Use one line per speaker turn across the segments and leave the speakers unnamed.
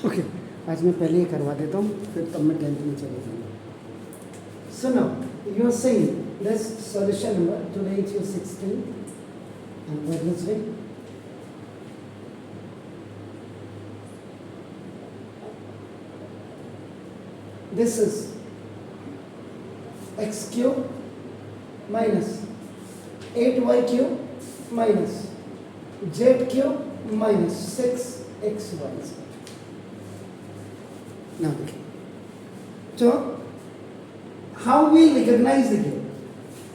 Okay, आज मैं पहले ही करवा देता हूँ, फिर तब मैं 10th में चले जाऊँगा. So now you are saying this solution number today it is 16 and Wednesday. This is x cube minus 8y cube minus z cube minus 6xy. Now, so how we recognize the cube?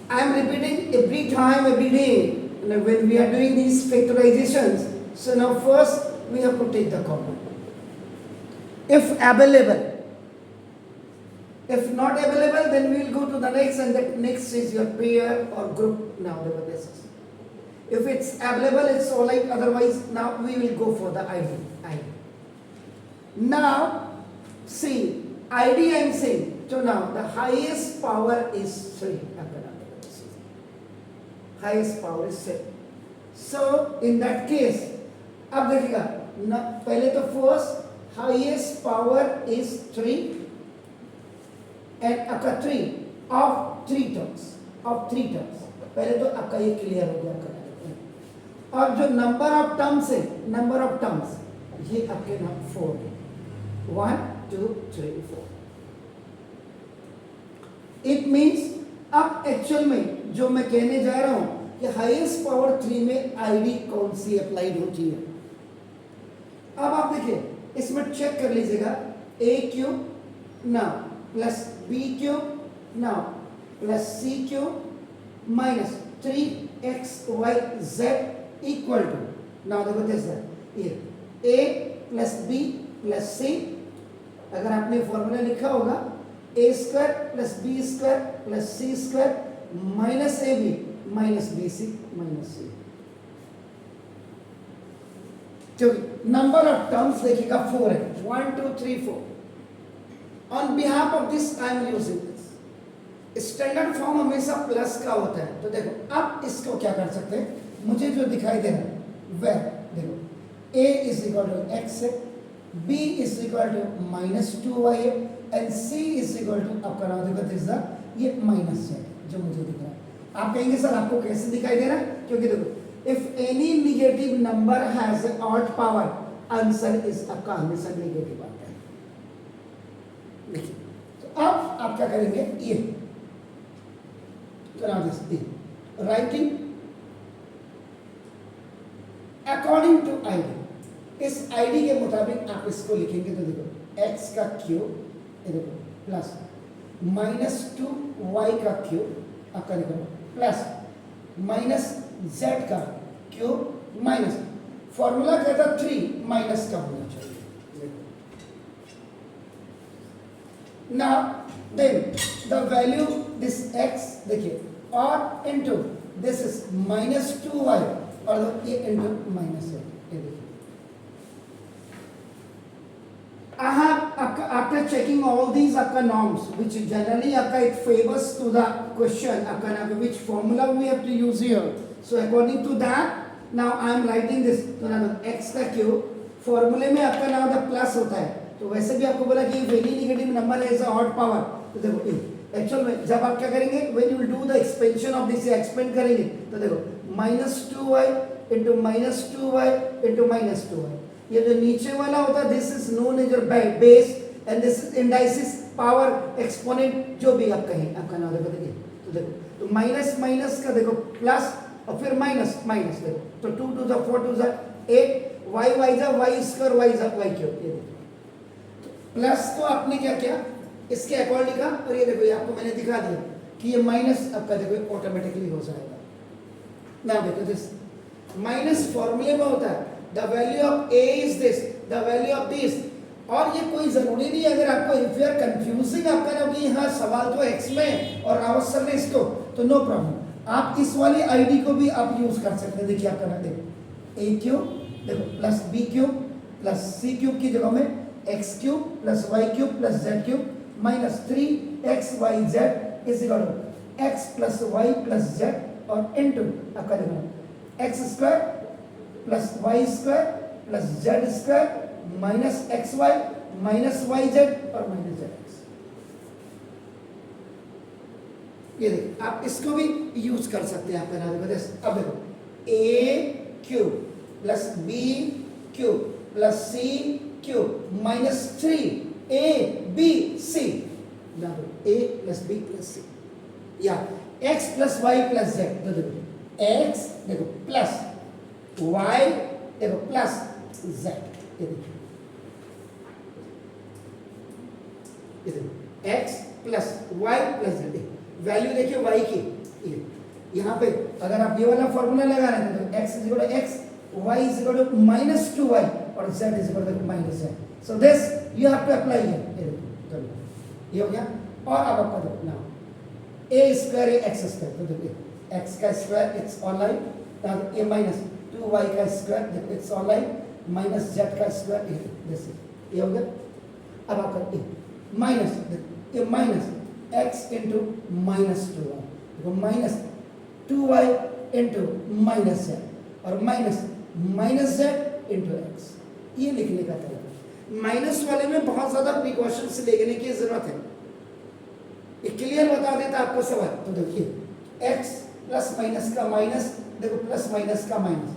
I am repeating every time, every day when we are doing these factorizations. So now first we have to take the common. If available. If not available, then we will go to the next, and that next is your pair or group. Now the basis. If it's available, it's all right. Otherwise, now we will go for the ID. Now, see, ID I am saying. So now the highest power is 3. Highest power is 3. So in that case, अब देखिएगा ना, पहले तो first highest power is 3. And आपका 3 of 3 terms. पहले तो आपका ये क्लियर हो गया. और जो नंबर ऑफ टर्म्स ये आपके नाम 4 है. 1 2 3 4. इट मीन्स अब एक्चुअल में जो मैं कहने जा रहा हूं कि हाईएस्ट पावर 3 में आईडी कौन सी अप्लाइड होती है. अब आप देखिए, इसमें चेक कर लीजिएगा. ए क्यूब ना प्लस बी क्यूब ना plus c cube minus 3xyz equal to. Now देखो दिस ये a plus b plus c. अगर आपने फॉर्मूला लिखा होगा a square plus B square plus c square minus a B minus b c minus c. क्योंकि number of terms देखिएगा 4 है. 1 2 3 4. On behalf of this I am using this. Standard form हमेशा plus का होता है. तो देखो अब इसको क्या कर सकते हैं, मुझे जो दिखाई दे रहा है वह देखो a is equal to x है, b is equal to minus 2y है, and c is equal to आपका नाम देखो दिस द ये माइनस है जो मुझे दिख रहा है. आप कहेंगे सर आपको कैसे दिखाई दे रहा है, क्योंकि देखो if any negative number has a odd power, answer is आपका हमेशा नेगेटिव आता है. देखिए तो अब आप क्या करेंगे, ये तो now this writing according to ID. इस आईडी के मुताबिक आप इसको लिखेंगे. तो देखो x का क्यूब देखो प्लस माइनस 2y का क्यूब आपका देखो प्लस माइनस z का क्यूब माइनस फॉर्मूला कहता 3 माइनस का होना चाहिए. Now then the value this x देखिए और into this is minus 2y और ये इनटू माइनस है. ये देखिए after checking all these आपका norms which generally आपका it favors to the question आपका ना which formula we have to use here. So according to that now I am writing this. तो ना x का क्यूब फॉर्मूले में आपका नाम द प्लस होता है. तो वैसे भी आपको बोला कि वेरी नेगेटिव नंबर है एज ऑड पावर. तो देखो एक्चुअल में जब आप क्या करेंगे when you will do the expansion of this expand करेंगे तो देखो minus 2y into minus 2y into minus 2y. ये जो नीचे वाला होता है this is known as your base and this is indices power exponent जो भी आप कहें आपका नाम देखो. देखिए तो देखो तो माइनस माइनस का देखो प्लस और फिर माइनस माइनस देखो तो 2 2 जा 4 2 जा 8 y जा y स्क्वायर y जा y क्यूब. ये देखो प्लस तो आपने क्या किया इसके अकॉर्डिंग लिखा और ये देखो ये आपको मैंने दिखा दिया कि ये माइनस आपका देखो ऑटोमेटिकली हो जाएगा. ना देखो दिस माइनस फॉर्मूले में होता है the value of a is this the value of this. और ये कोई जरूरी नहीं अगर आपको इफ यू आर कंफ्यूजिंग आपका ना कि हाँ सवाल तो x में और रावत सर ने इसको तो नो प्रॉब्लम. आप इस वाली आईडी को भी आप यूज कर सकते हैं. देखिए आपका ना देखो a क्यूब देखो plus b cube plus c cube की जगह में x cube plus y cube plus z cube minus 3xyz is equal to x plus y plus z और इनटू आपका देखो x square plus y square plus z square minus x y minus y z और minus z x. ये देखिए आप इसको भी use कर सकते हैं आपका नाम बताइए। अब देखो ए cube plus b cube plus c cube minus 3ab a plus b plus c, या x plus y plus z. तो देखो एक्स देखो प्लस वाई देखो प्लस जेड। ये देखो x plus y plus z, value देखिए वाई की। यहाँ पे अगर आप ये वाला फॉर्मूला लगा रहे हैं तो x is equal to x, y is equal to minus 2y और z is equal to minus z। So this you have to apply here. ये हो गया। और अब आपका देखो नाउ a स्क्वायर है x स्क्वायर, तो देखिए x का स्क्वायर इट्स ऑनलाइन, ये माइनस 2y का स्क्वायर देखो इट्स ऑनलाइन, माइनस z का स्क्वायर दिस ये हो गया। अब आपका माइनस ये minus x into minus 2y देखो minus 2y into minus z और माइनस z इंटू एक्स, ये लिखने का तरीका। माइनस वाले में बहुत ज्यादा प्रिकॉशंस लेने की जरूरत है, ये क्लियर बता देता आपको सवाल। तो देखिए x प्लस माइनस का माइनस देखो प्लस माइनस का माइनस,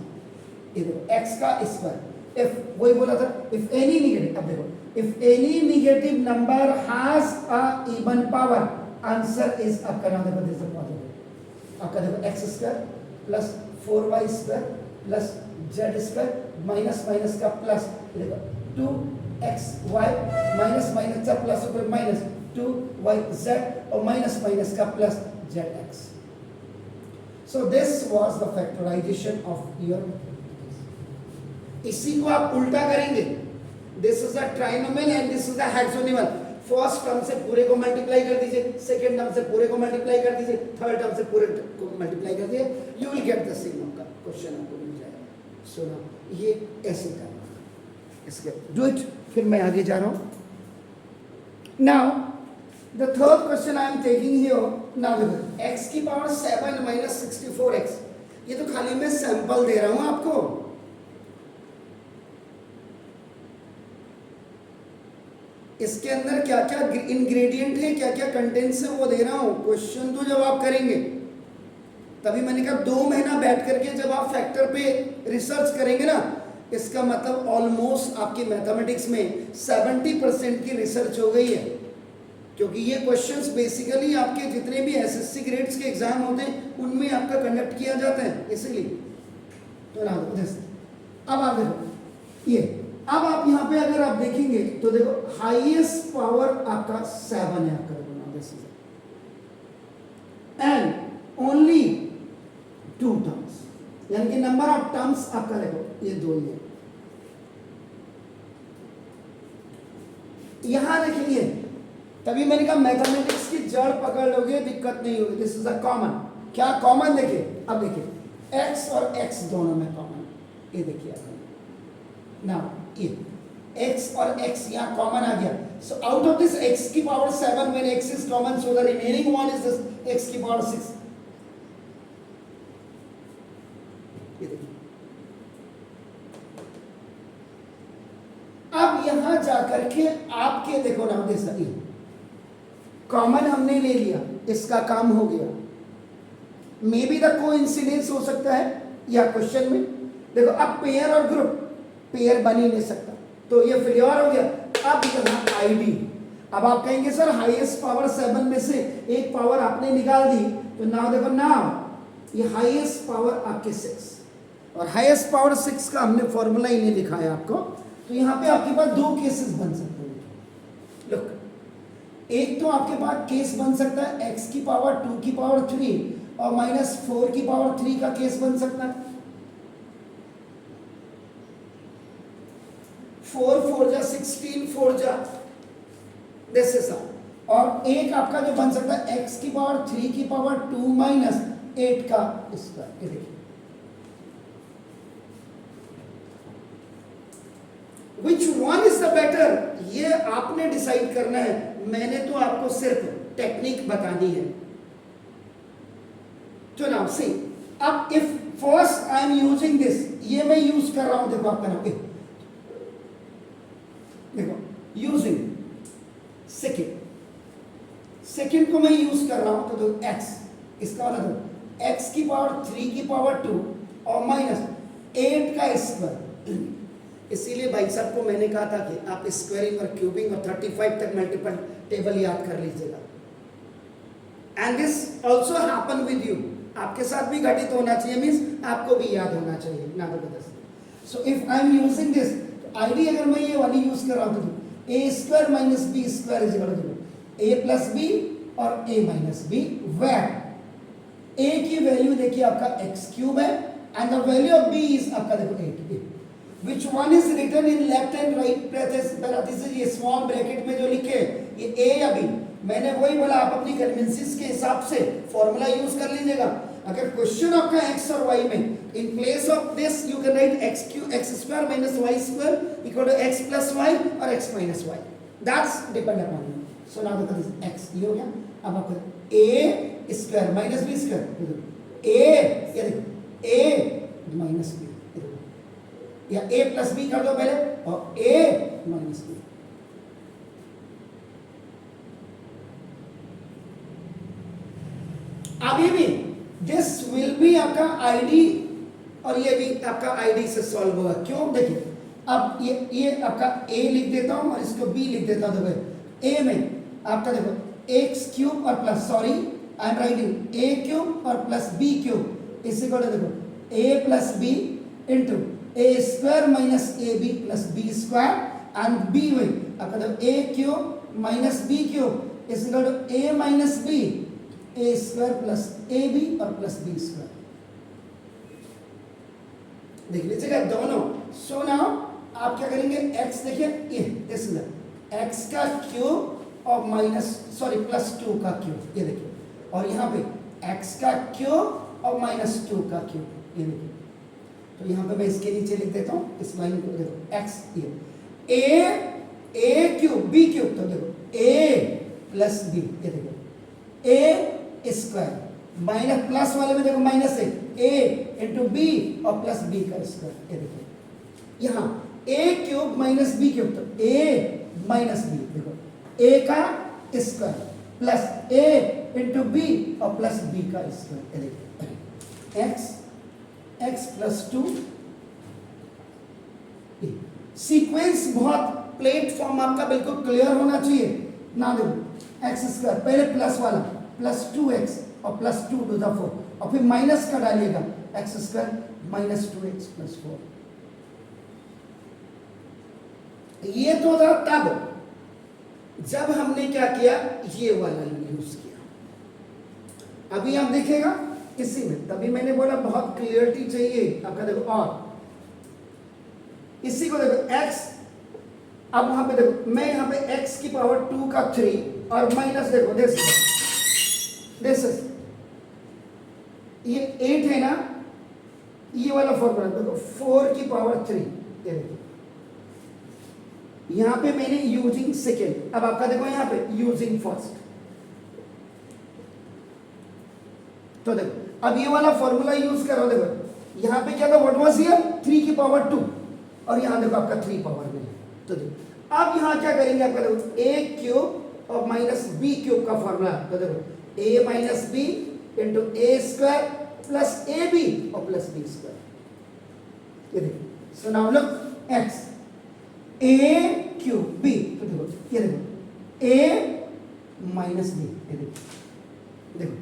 ये देखो x का स्क्वायर, इफ वही बोला था इफ एनी नेगेटिव, अब देखो if any negative number has a even power answer is आपका नाम देखो दिस इज पॉजिटिव। आपका देखो x square plus 4y square plus z square minus minus का प्लस देखो 2xy माइनस माइनस का प्लस ऊपर माइनस 2yz और माइनस माइनस का plus zx। So this was the factorization of your, इसी को आप उल्टा करेंगे। This is a trinomial and this is a हेक्सोनिमल। First term से पूरे को मल्टीप्लाई कर दीजिए, सेकंड टर्म से पूरे को मल्टीप्लाई कर दीजिए, थर्ड टर्म से पूरे को मल्टीप्लाई कर दीजिए, you will get the same का क्वेश्चन आपको मिल जाएगा। सो नाउ ये ऐसे करना, इसके डू इट, फिर मैं आगे जा रहा हूं। Now the third question I am taking here. Now देखो x की पावर 7 माइनस 64x, ये तो खाली मैं सैंपल दे रहा हूं आपको। इसके अंदर क्या क्या इंग्रेडिएंट है, क्या क्या कंटेंट्स है वो दे रहा हूं, क्वेश्चन तो जब आप करेंगे तभी मैंने कहा 2 महीना बैठ करके जब आप फैक्टर पे रिसर्च करेंगे ना, इसका मतलब ऑलमोस्ट आपकी मैथमेटिक्स में 70% की रिसर्च हो गई है, क्योंकि ये क्वेश्चंस बेसिकली आपके जितने भी एसएससी ग्रेड्स के एग्जाम होते हैं उनमें आपका कंडक्ट किया जाता है, इसीलिए। तो ना अब आप देखो ये, अब आप यहाँ पे अगर आप देखेंगे तो देखो हाईएस्ट पावर आपका 7 है आपका, this is and only 2 terms, यानी कि नंबर ऑफ टर्म्स आपका देखो ये 2 ही है। यहां देखिए तभी मैंने कहा मैथमेटिक्स की जड़ पकड़ लोगे दिक्कत नहीं होगी। दिस इज अ कॉमन, क्या कॉमन देखिए, अब देखिए x और x दोनों में कॉमन, ये देखिए ना ये x और x यहाँ कॉमन आ गया। So out of this x की power 7 when x is common, so the remaining one is this x की पावर 6। ये देखिए अब यहां जाकर के आपके देखो ना दिस कॉमन हमने ले लिया, इसका काम हो गया। मे बी द कोइंसिडेंस हो सकता है या क्वेश्चन में देखो, अब पेयर और ग्रुप, पेयर बन ही नहीं सकता तो ये फेलियर हो गया। अब यहाँ आईडी, अब आप कहेंगे सर हाईएस्ट पावर 7 में से एक पावर आपने निकाल दी, तो नाउ देखो नाउ ये हाईएस्ट पावर आपके 6 और हाईएस्ट पावर 6 का हमने फॉर्मूला ही नहीं दिखाया आपको, तो यहाँ पे आपके पास 2 केसेस बन सकते हैं। लुक, एक तो आपके पास केस बन सकता है x की पावर 2 की पावर 3 और माइनस 4 की पावर 3 का केस बन सकता है। 4 4 जा 16 4 जा दिस इज, और एक आपका जो बन सकता है x की पावर 3 की पावर 2 माइनस 8 का इसका, ये देखिए Which one is the better, ये आपने डिसाइड करना है, मैंने तो आपको सिर्फ टेक्निक बतानी है। तो नाउ सी, अब if first I am using this, ये मैं यूज कर रहा हूं, देखो आपका नाम देखो यूजिंग सेकेंड को मैं यूज कर रहा हूं तो एक्स, इसका मतलब एक्स की पावर 3 की पावर 2 और माइनस 8 का स्क्वायर। इसीलिए भाई साहब को मैंने कहा था कि आप स्क्वायरिंग और क्यूबिंग और 35 तक मल्टीपल टेबल याद कर लीजिएगा। And this also happen with you, आपके साथ भी घटित होना चाहिए, मीन्स आपको भी याद होना चाहिए ना तो बता। So if I am using this ID, अगर मैं ये वाली यूज कर रहा हूं तो a square minus b square is equal to a plus b और a minus b, where a की वैल्यू देखिए आपका एक्स क्यूब है and the value of b is आपका देखो 8। Which one is written in left and right parenthesis, ये small bracket में जो लिखे ये ए या बी, मैंने वही बोला, आप अपनी कन्वेंसिस के हिसाब से फॉर्मूला यूज कर लीजिएगा। अगर क्वेश्चन आपका एक्स और वाई में, in place of this you can write x square minus y square equal to x plus y और x minus y, that's depend upon you. So now that is x, ये हो गया। अब आपको a square minus b square, a ये देखो A minus B, या ए plus B कर दो पहले और ए माइनस बी। अभी भी दिस विल बी आपका आईडी और ये भी आपका आईडी से सॉल्व होगा। क्यों? देखिए अब ये आपका ए लिख देता हूं और इसको बी लिख देता हूं। देखो ए में आपका देखो एक्स क्यूब और plus, sorry I am writing a cube और प्लस बी क्यूब इसी को देखो a plus B into A square minus a b plus B square and b में आपका देखो ए क्यूब माइनस बी क्यूब इसी को a minus B A square plus A B और प्लस बी स्क्वायर, देख लीजिएगा दोनों। सो नाउ आप क्या करेंगे, एक्स देखिए ये दिस इज एक्स का क्यूब और माइनस सॉरी प्लस 2 का क्यूब, ये देखिए, और यहाँ पे एक्स का क्यूब और माइनस 2 का क्यूब, ये देखिए। तो यहाँ पे मैं इसके नीचे लिख देता हूँ इस लाइन को, देखो एक्स ये ए क्यूब बी क्यूब, तो देखो ए प्लस बी, ये देखो ए स्क्वायर माइनस प्लस वाले में देखो माइनस है ए इंटू बी और प्लस बी का स्क्वायर, ये देखो यहाँ ए क्यूब माइनस बी क्यूब, तो ए माइनस बी देखो ए का square plus A into B और प्लस बी का स्क्वायर, ये देखो एक्स प्लस 2। सीक्वेंस बहुत प्लेटफॉर्म आपका बिल्कुल क्लियर होना चाहिए ना। देखो एक्स स्क्वायर पहले प्लस वाला प्लस 2x और प्लस 2 टू द 4 और फिर माइनस का डालिएगा x square minus 2x plus 4। ये तो था तब जब हमने क्या किया, ये वाला यूज किया। अभी आप देखिएगा इसी में, तभी मैंने बोला बहुत क्लियरिटी चाहिए आपका। देखो और इसी को देखो x, अब वहां पे देखो मैं यहाँ पे x की पावर 2 का 3 और माइनस देखो दिस ये 8 है ना, ये वाला फॉर्मूला देखो 4 की पावर 3, ये देखो यहां पे मैंने यूजिंग सेकेंड, अब आपका देखो यहां पे यूजिंग फर्स्ट। तो देखो अब ये वाला फॉर्मूला यूज करो, देखो यहां पे क्या था, व्हाट वाज हियर 3 की पावर 2 और यहां देखो आपका 3 पावर में। तो देखो अब यहां क्या करेंगे, आपका देखो ए क्यूब और माइनस बी क्यूब का फॉर्मूला, तो देखो a minus B into A square plus A B और प्लस बी स्क्वायर, ये देखो। So now look x A cube B, तो देखो ये देखो ए माइनस बी, ये देखो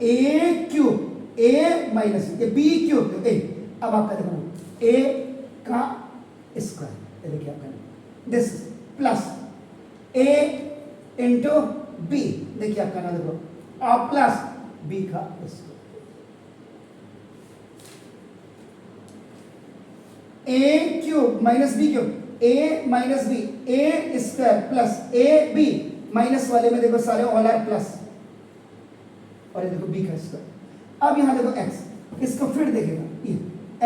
ए क्यूब ए माइनस ये बी क्यूब ए, अब आपका देखो ए का स्क्वायर, ये देखिए आपका this plus A into B, देखिए आपका ना देखो और प्लस बी का square, A cube minus B cube A minus B A square plus A B, minus वाले में देखो सारे ऑल आर प्लस और ये देखो बी का स्क्वायर। अब यहां देखो एक्स, इसको फिर देखेगा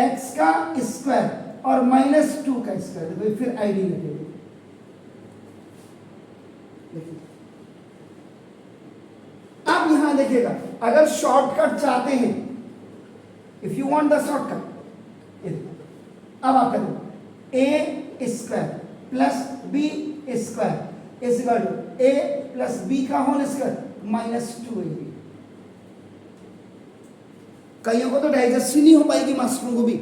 एक्स का स्क्वायर और माइनस 2 का स्क्वायर, देखो फिर आईडी लगेगी। अब यहां देखिएगा अगर शॉर्टकट चाहते हैं, if you want the shortcut, अब आप करो a square plus B square is equal to a plus B का होल स्क्वायर माइनस 2ab। कईयों को तो डाइजेस्ट ही नहीं हो पाएगी मास्टरों को भी।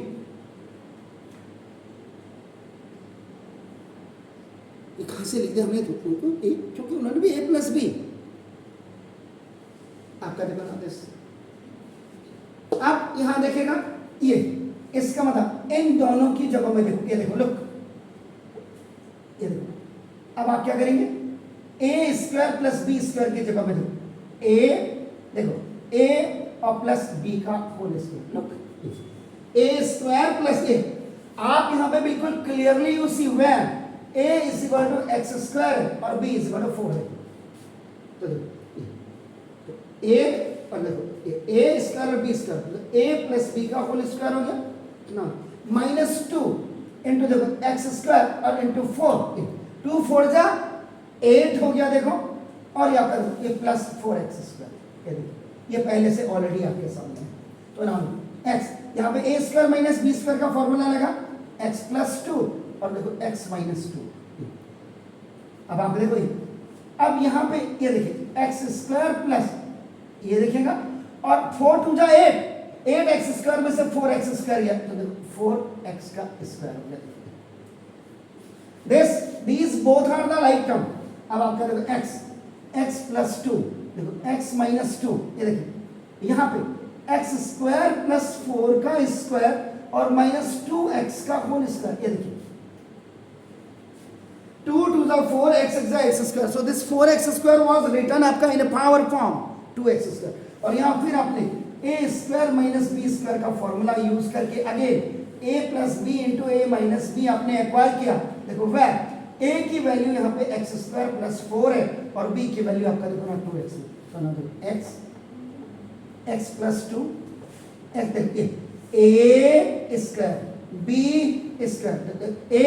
कहां से लिख दिया हमने तो उनको ए, क्योंकि उन्होंने भी ए प्लस बी आपका देखो ना दिस। अब यहां देखेगा ये, इसका मतलब इन दोनों की जगह में देखो, ये देखो लुक, ये देखो। अब आप क्या करेंगे, A square plus B square की जगह में देखो ए, देखो ए और प्लस बी का whole square, look A square plus A. आप यहां पे बिल्कुल clearly you see where a is equal to x square और b इज इक्वल टू 4 है। तो देखो a और देखो a स्क्वायर और b स्क्वायर, तो a प्लस b का होल स्क्वायर हो गया ना, माइनस 2 इंटू देखो एक्स स्क्वायर और इंटू 4, 2 4 जा 8 हो गया देखो, और यहाँ पर ये प्लस 4x स्क्वायर, ये देखो ये पहले से ऑलरेडी आपके सामने है। तो ना x यहाँ पे a square minus b square का फॉर्मूला लगा x प्लस 2 और देखो x माइनस 2। अब आप देखो ये, अब यहाँ पे ये देखिए एक्स स्क्वायर प्लस ये देखेगा, और 4 2 जा 8 एक्स स्क्वायर में से 4x स्क्वायर गया, तो देखो 4x का स्क्वायर हो गया। these both are the like term। अब आपका देखो x प्लस 2, देखो x माइनस 2, ये देखिए यहाँ पे x स्क्वायर प्लस 4 का स्क्वायर और माइनस 2x का होल स्क्वायर, ये देखिए 2 2 the 4x square, so this 4x square was written आपका in a power form 2x square, और यहाँ फिर आपने a square minus b square का फॉर्मूला यूज करके again a plus B into A minus B आपने एक्वायर किया। देखो वेर a की वैल्यू यहाँ पे x स्क्वायर प्लस 4 है और b की वैल्यू आपका देखो ना 2x है, तो ना देखो x प्लस 2 x देखिए a square b square, a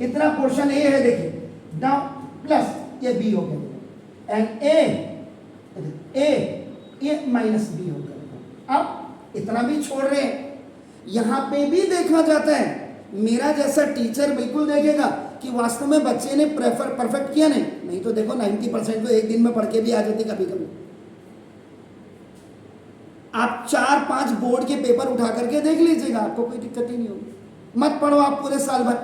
इतना पोर्शन ए है देखिए नाउ प्लस ये बी हो गया एंड ए माइनस बी हो गया। अब इतना भी छोड़ रहे हैं, यहां पे भी देखा जाता है, मेरा जैसा टीचर बिल्कुल देखेगा कि वास्तव में बच्चे ने परफेक्ट किया नहीं तो देखो 90% तो एक दिन में पढ़ के भी आ जाती कभी कभी। आप 4-5 बोर्ड के पेपर उठा करके देख लीजिएगा, आपको कोई दिक्कत ही नहीं होगी। मत पढ़ो आप पूरे साल भर,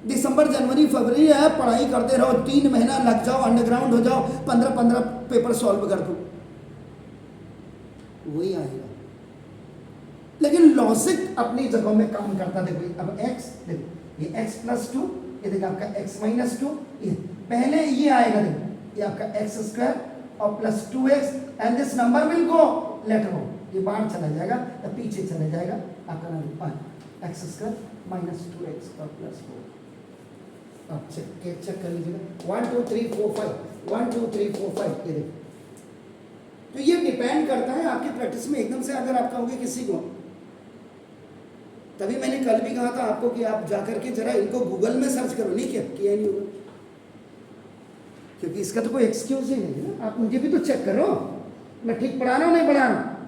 दिसंबर जनवरी फरवरी है पढ़ाई करते रहो, 3 महीना लग जाओ, अंडरग्राउंड हो जाओ, 15 पेपर सॉल्व कर दो, वही आएगा। लेकिन लॉजिक अपनी जगह में काम करता। देखो अब x, देखो ये x प्लस 2, ये देखो आपका x माइनस 2, ये पहले ये आएगा, देखो ये आपका x स्क्वायर और plus 2x and this number will go letter हो, ये बाहर चला जाएगा या पीछे चला जाएगा, आपका number x square minus 2x और प्लस 4। आप चेक कर लीजिएगा 1 2 3 4 5 1 2 3 4 5, ये देखो। तो ये डिपेंड करता है आपकी प्रैक्टिस में। एकदम से अगर आप कहोगे किसी को, तभी मैंने कल भी कहा था आपको कि आप जाकर के जरा इनको गूगल में सर्च करो, नहीं किया नहीं होगा, क्योंकि इसका तो कोई एक्सक्यूज ही नहीं है ना। आप मुझे भी तो चेक करो मैं ठीक पढ़ा रहा हूँ नहीं पढ़ा रहा हूँ।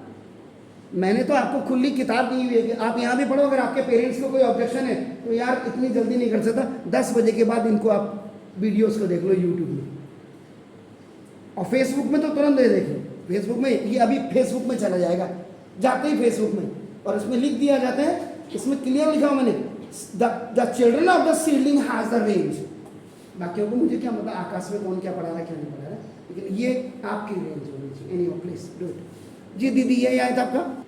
मैंने तो आपको खुली किताब दी हुई है कि आप यहाँ भी पढ़ो। अगर आपके पेरेंट्स को कोई ऑब्जेक्शन है तो यार इतनी जल्दी नहीं कर सकता, 10 बजे के बाद इनको आप वीडियोस को देख लो यूट्यूब में, और फेसबुक में तो तुरंत देख लो। फेसबुक में ये अभी फेसबुक में चला जाएगा, जाते ही फेसबुक में, और इसमें लिख दिया जाता है, इसमें क्लियर लिखा हुआ मैंने, the children of the seedling has the range. बाकियों को मुझे क्या मतलब आकाश में कौन क्या पढ़ा रहा है क्या नहीं पढ़ा रहा है, लेकिन ये आपकी रेंज होनी चाहिए। Anyway please do it. जी दीदी यही आया था आपका।